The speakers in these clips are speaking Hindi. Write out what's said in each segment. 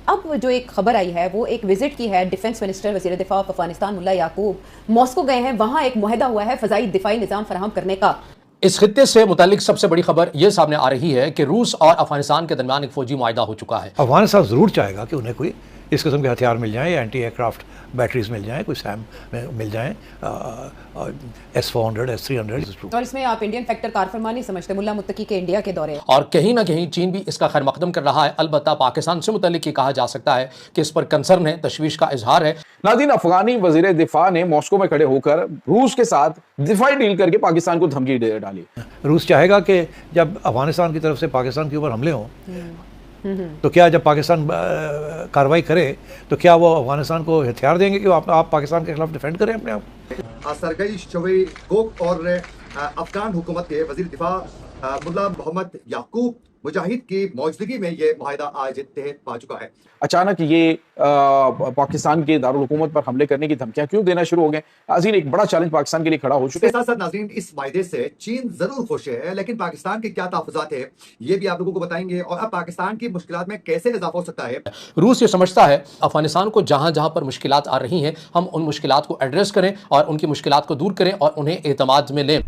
अब जो एक खबर आई है वो एक विजिट की है डिफेंस मिनिस्टर वज़ीर दिफा अफगानिस्तान मुल्ला याकूब मॉस्को गए हैं। वहां एक मुआहदा हुआ है फ़ज़ाई दिफाई निज़ाम फराहम करने का। इस खित्ते से मुतालिक सबसे बड़ी खबर यह सामने आ रही है कि रूस और अफगानिस्तान के दरमियान एक फौजी मुआहदा हो चुका है। अफगानिस्तान ज़रूर चाहेगा कि उन्हें कोई इस किस्म के हथियार मिल जाएं, एंटी एयरक्राफ्ट बैटरीज मिल जाएं, कोई सैम मिल जाएं, S-400, S-300। और इसमें आप इंडियन फैक्टर कारफरमा नहीं समझते मुल्ला मुत्तकी के इंडिया के दौरे। और कहीं ना कहीं चीन भी इसका खैर मकदम कर रहा है। अलबत्ता पाकिस्तान से मुतालिक ये कहा जा सकता है कि इस पर कंसर्न है, तशवीश का इजहार है। नाज़रीन, अफगानी वजीर दिफा ने मॉस्को में खड़े होकर रूस के साथ दिफाई डील करके पाकिस्तान को धमकी डाली। रूस चाहेगा कि जब अफगानिस्तान की तरफ से पाकिस्तान के ऊपर हमले हों तो क्या जब पाकिस्तान कार्रवाई करे तो क्या वो अफगानिस्तान को हथियार देंगे कि आप पाकिस्तान के खिलाफ डिफेंड करें अपने आप। सरगई शोइगु और अफगान हुकूमत के वजीर दिफा मुल्ला मोहम्मद याकूब मुजाहिद की मौजूदगी में ये मुआहिदा आज तहत पा चुका है। अचानक ये पाकिस्तान के दारुल हुकूमत पर हमले करने की धमकियां क्यों देना शुरू हो गए? नाज़रीन, एक बड़ा चैलेंज पाकिस्तान के लिए खड़ा हो चुका है। साथ साथ नाज़रीन, इस मायदे से चीन जरूर खुश है, लेकिन पाकिस्तान के क्या तहफ़्फ़ुज़ात है ये भी आप लोगों को बताएंगे और अब पाकिस्तान की मुश्किलात में कैसे इजाफा हो सकता है। रूस ये समझता है अफगानिस्तान को जहां जहां पर मुश्किलात आ रही हैं हम उन मुश्किलात को एड्रेस करें और उनकी मुश्किलात को दूर करें और उन्हें एतमाद में लें।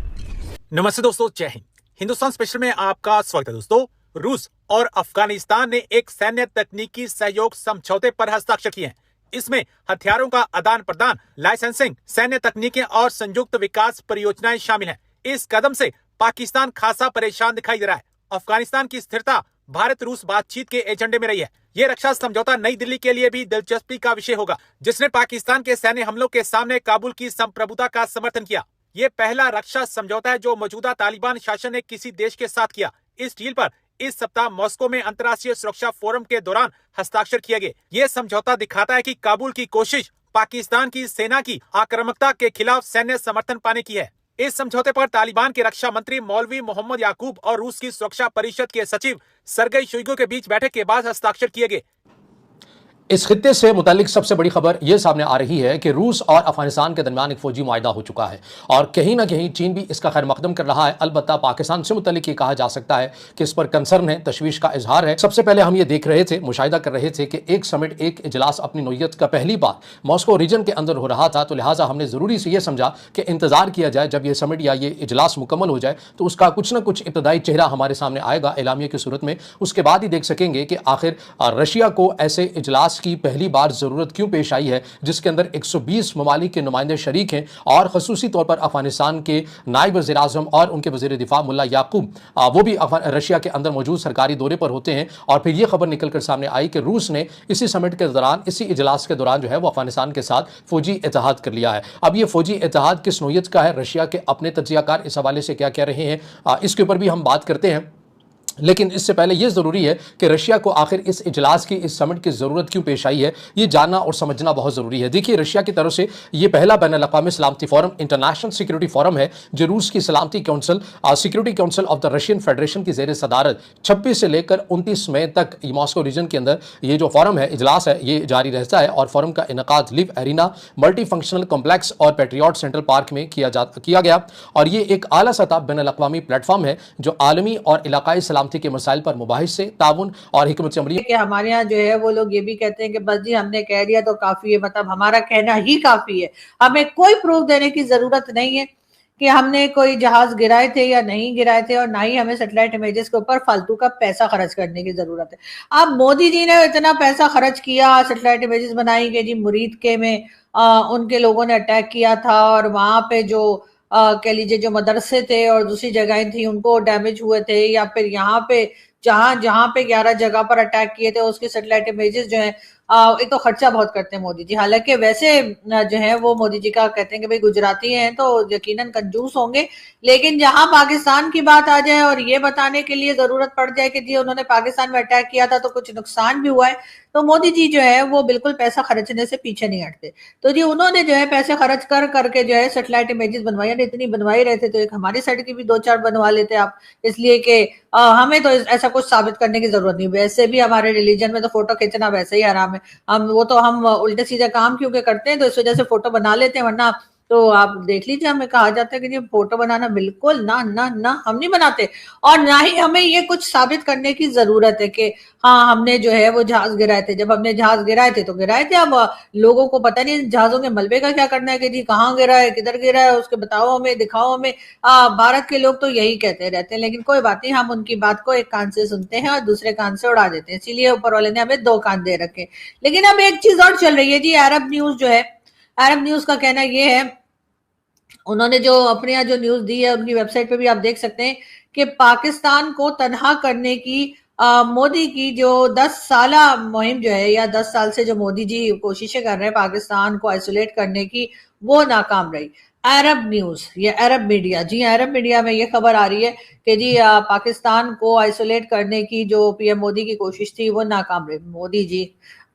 नमस्ते दोस्तों, जय हिंद। हिंदुस्तान स्पेशल में आपका स्वागत है। दोस्तों, रूस और अफगानिस्तान ने एक सैन्य तकनीकी सहयोग समझौते पर हस्ताक्षर किए हैं। इसमें हथियारों का आदान प्रदान, लाइसेंसिंग, सैन्य तकनीकें और संयुक्त विकास परियोजनाएं शामिल हैं। इस कदम से पाकिस्तान खासा परेशान दिखाई दे रहा है। अफगानिस्तान की स्थिरता भारत रूस बातचीत के एजेंडे में रही है। ये रक्षा समझौता नई दिल्ली के लिए भी दिलचस्पी का विषय होगा, जिसने पाकिस्तान के सैन्य हमलों के सामने काबुल की संप्रभुता का समर्थन किया। ये पहला रक्षा समझौता है जो मौजूदा तालिबान शासन ने किसी देश के साथ किया। इस डील पर इस सप्ताह मॉस्को में अंतर्राष्ट्रीय सुरक्षा फोरम के दौरान हस्ताक्षर किए गए। ये समझौता दिखाता है कि काबुल की कोशिश पाकिस्तान की सेना की आक्रामकता के खिलाफ सैन्य समर्थन पाने की है। इस समझौते पर तालिबान के रक्षा मंत्री मौलवी मोहम्मद याकूब और रूस की सुरक्षा परिषद के सचिव सरगई शोइगु के बीच बैठक के बाद हस्ताक्षर किए गए। इस खित्ते से मुतालिक सबसे बड़ी खबर यह सामने आ रही है कि रूस और अफगानिस्तान के दरमियान एक फौजी मुआहदा हो चुका है और कहीं ना कहीं चीन भी इसका खैर मकदम कर रहा है। अलबत्ता पाकिस्तान से मुतालिक ये कहा जा सकता है कि इस पर कंसर्न है, तशवीश का इजहार है। सबसे पहले हम ये देख रहे थे, मुशाहिदा कर रहे थे कि एक समिट, एक इजलास अपनी नौयत का पहली बार मॉस्को रीजन के अंदर हो रहा था, तो लिहाजा हमने ज़रूरी से यह समझा कि इंतजार किया जाए जब यह समिट या ये इजलास मुकम्मल हो जाए तो उसका कुछ ना कुछ इब्तदाई चेहरा हमारे सामने आएगा एलामिया की सूरत में। उसके बाद ही देख सकेंगे कि आखिर रशिया को ऐसे इजलास की पहली बार जरूरत क्यों पेश आई है जिसके अंदर 120 ममालिक के नुमाइंदे शरीक हैं और खसूसी तौर पर अफगानिस्तान के नायब वज़ीर आज़म और उनके वज़ीर दिफा मुल्ला याकूब वो भी रशिया के अंदर मौजूद सरकारी दौरे पर होते हैं। और फिर यह खबर निकल कर सामने आई कि रूस ने इसी समिट के दौरान, इसी इजलास के दौरान जो है वो अफगानिस्तान के साथ फौजी इत्तेहाद कर लिया है। अब ये फौजी इत्तेहाद किस नौयत का है, रशिया के अपने तज्जियाकार इस हवाले से क्या कह रहे हैं, इसके ऊपर भी हम बात करते हैं। लेकिन इससे पहले यह ज़रूरी है कि रशिया को आखिर इस इजलास की, इस समिट की ज़रूरत क्यों पेश आई है, ये जानना और समझना बहुत ज़रूरी है। देखिए, रशिया की तरफ से ये पहला बैनुल-अक़वामी सलामती फोरम, इंटरनेशनल सिक्योरिटी फोरम है जो रूस की सलामती council, security council of the Russian federation की ज़ेर सदारत 26 से लेकर 29 मई तक मॉस्को रीजन के अंदर ये जो फोरम है, इजलास है, ये जारी रहता है। और फोरम का इनकाद live arena multi functional complex और पेट्रियट सेंट्रल पार्क में किया गया। और ये एक आला सतह बैनुल-अक़वामी प्लेटफॉर्म है जो आलमी और इलाकाई सलामती के मसाइल पर मुबाहिस से ताउन और हिकमत अमली। कि हमारे यहाँ जो है वो लोग ये भी कहते हैं कि बस जी हमने कह दिया तो काफी है, मतलब हमारा कहना ही काफी है, हमें कोई प्रूफ देने की जरूरत नहीं है कि हमने कोई जहाज गिराए थे या नहीं गिराए थे, और ना ही हमें सैटेलाइट इमेजेस के ऊपर फालतू का पैसा खर्च करने की जरूरत है। अब मोदी जी ने इतना पैसा खर्च किया, सैटेलाइट इमेजेस बनाई कि जी मुरीद के में उनके लोगों ने अटैक किया था और वहां पे जो कह लीजिए जो मदरसे थे और दूसरी जगहें थी उनको डैमेज हुए थे, या फिर यहाँ पे जहां पे 11 जगह पर अटैक किए थे उसके सैटेलाइट इमेजेस जो है एक तो खर्चा बहुत करते हैं मोदी जी। हालांकि वैसे जो है वो मोदी जी का कहते हैं कि भाई गुजराती हैं तो यकीनन कंजूस होंगे, लेकिन जहां पाकिस्तान की बात आ जाए और ये बताने के लिए जरूरत पड़ जाए कि जी उन्होंने पाकिस्तान में अटैक किया था तो कुछ नुकसान भी हुआ है, तो मोदी जी जो है वो बिल्कुल पैसा खर्चने से पीछे नहीं हटते। तो जी उन्होंने जो है पैसे खर्च कर करके जो है सैटेलाइट इमेजेस बनवाई, इतनी बनवाई रहे थे तो एक हमारी साइड की भी 2-4 बनवा लेते आप, इसलिए कि हमें तो ऐसा कुछ साबित करने की जरूरत नहीं। वैसे भी हमारे रिलीजन में तो फोटो खींचना वैसे ही हराम है, हम उल्टे सीधे काम क्योंकि करते हैं तो इस वजह से फोटो बना लेते हैं, वरना तो आप देख लीजिए, हमें कहा जाता है कि ये फोटो बनाना बिल्कुल ना ना ना, हम नहीं बनाते। और ना ही हमें ये कुछ साबित करने की जरूरत है कि हाँ हमने जो है वो जहाज गिराए थे। जब हमने जहाज गिराए थे तो गिराए थे, अब लोगों को पता नहीं जहाजों के मलबे का क्या करना है कि जी कहाँ गिरा है, किधर गिरा है, उसके बताओ हमें, दिखाओ हमें। भारत के लोग तो यही कहते रहते हैं, लेकिन कोई बात नहीं, हम उनकी बात को एक कान से सुनते हैं और दूसरे कान से उड़ा देते हैं, इसीलिए ऊपर वाले ने हमें दो कान दे रखे। लेकिन अब एक चीज और चल रही है जी, अरब न्यूज जो है, अरब न्यूज का कहना ये है, उन्होंने जो अपने यहाँ जो न्यूज दी है उनकी वेबसाइट पे भी आप देख सकते हैं कि पाकिस्तान को तनहा करने की मोदी की जो 10 साला मुहिम जो है, या 10 साल से जो मोदी जी कोशिशें कर रहे हैं पाकिस्तान को आइसोलेट करने की, वो नाकाम रही। अरब न्यूज, ये अरब मीडिया, जी अरब मीडिया में ये खबर आ रही है कि जी पाकिस्तान को आइसोलेट करने की जो पीएम मोदी की कोशिश थी वो नाकाम रही। मोदी जी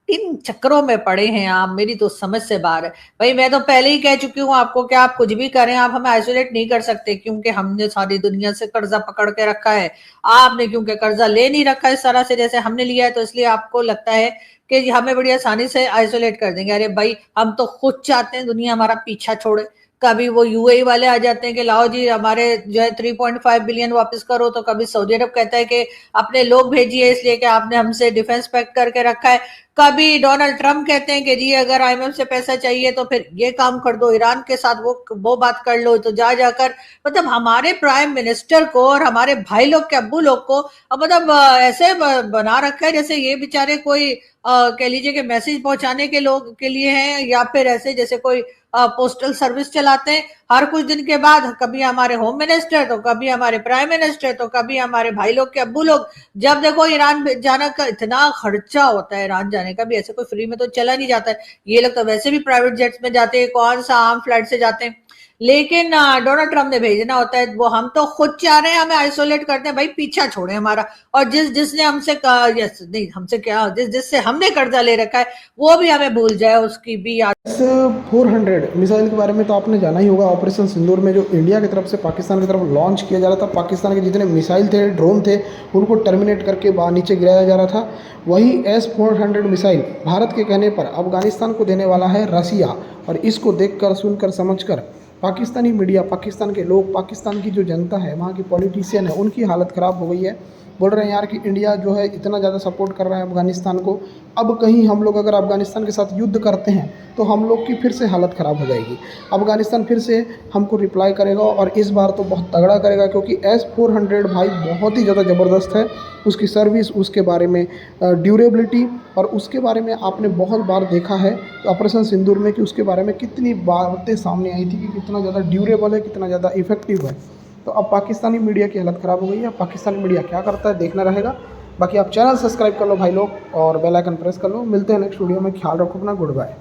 इन चक्करों में पड़े हैं आप, मेरी तो समझ से बाहर है। भाई मैं तो पहले ही कह चुकी हूँ आपको कि आप कुछ भी करें, आप हमें आइसोलेट नहीं कर सकते, क्योंकि हमने सारी दुनिया से कर्जा पकड़ के रखा है। आपने क्योंकि कर्जा ले नहीं रखा इस तरह से जैसे हमने लिया है, तो इसलिए आपको लगता है कि हमें बड़ी आसानी से आइसोलेट कर देंगे। अरे भाई हम तो खुद चाहते हैं दुनिया हमारा पीछा छोड़े। कभी वो यूएई वाले आ जाते हैं कि लाओ जी हमारे जो है 3.5 बिलियन वापस करो, तो कभी सऊदी अरब कहता है कि अपने लोग भेजिए इसलिए कि आपने हमसे डिफेंस पैक्ट करके रखा है। कभी डोनाल्ड ट्रम्प कहते हैं कि जी अगर आईएमएफ से पैसा चाहिए तो फिर ये काम कर दो, ईरान के साथ वो बात कर लो। तो जाकर मतलब हमारे प्राइम मिनिस्टर को और हमारे भाई लोग के अब्बू लोग को मतलब ऐसे बना रखा है जैसे ये बेचारे कोई कह लीजिए कि मैसेज पहुंचाने के लोग के लिए हैं, या फिर ऐसे जैसे कोई पोस्टल सर्विस चलाते हैं। हर कुछ दिन के बाद कभी हमारे होम मिनिस्टर, तो कभी हमारे प्राइम मिनिस्टर, तो कभी हमारे भाई लोग के अब्बू लोग। जब देखो ईरान जाने का इतना खर्चा होता है, ईरान जाने का भी ऐसे कोई फ्री में तो चला नहीं जाता है। ये लोग तो वैसे भी प्राइवेट जेट्स में जाते हैं, कौन सा आम फ्लाइट से जाते हैं। लेकिन डोनाल्ड ट्रम्प ने भेजना होता है, वो हम तो खुद चाह रहे हैं हमें आइसोलेट करते हैं, भाई पीछा छोड़े हमारा। और जिसने हमसे यस नहीं हमसे क्या जिससे हमने कर्जा ले रखा है वो भी हमें भूल जाए, उसकी भी याद। 400 मिसाइल के बारे में तो आपने जाना ही होगा। ऑपरेशन सिंदूर में जो इंडिया की तरफ से पाकिस्तान की तरफ लॉन्च किया जा रहा था, पाकिस्तान के जितने मिसाइल थे, ड्रोन थे, उनको टर्मिनेट करके बाहर नीचे गिराया जा रहा था। वही S-400 मिसाइल भारत के कहने पर अफगानिस्तान को देने वाला है रसिया। और इसको देखकर, सुनकर, समझकर पाकिस्तानी मीडिया, पाकिस्तान के लोग, पाकिस्तान की जो जनता है, वहाँ की पॉलिटिशियन है, उनकी हालत ख़राब हो गई है। बोल रहे हैं यार कि इंडिया जो है इतना ज़्यादा सपोर्ट कर रहा है अफ़गानिस्तान को, अब कहीं हम लोग अगर अफ़गानिस्तान के साथ युद्ध करते हैं तो हम लोग की फिर से हालत ख़राब हो जाएगी। अफ़गानिस्तान फिर से हमको रिप्लाई करेगा, और इस बार तो बहुत तगड़ा करेगा, क्योंकि S-400 भाई बहुत ही ज़्यादा ज़बरदस्त है। उसकी सर्विस, उसके बारे में ड्यूरेबिलिटी, और उसके बारे में आपने बहुत बार देखा है ऑपरेशन सिंदूर में कि उसके बारे में कितनी बातें सामने आई थी कि कितना ज़्यादा ड्यूरेबल है, कितना ज़्यादा इफेक्टिव है। तो अब पाकिस्तानी मीडिया की हालत ख़राब हो गई है। पाकिस्तानी मीडिया क्या करता है देखना रहेगा। बाकी आप चैनल सब्सक्राइब कर लो भाई लोग, और बेल आइकन प्रेस कर लो। मिलते हैं नेक्स्ट वीडियो में, ख्याल रखो अपना, गुड बाय।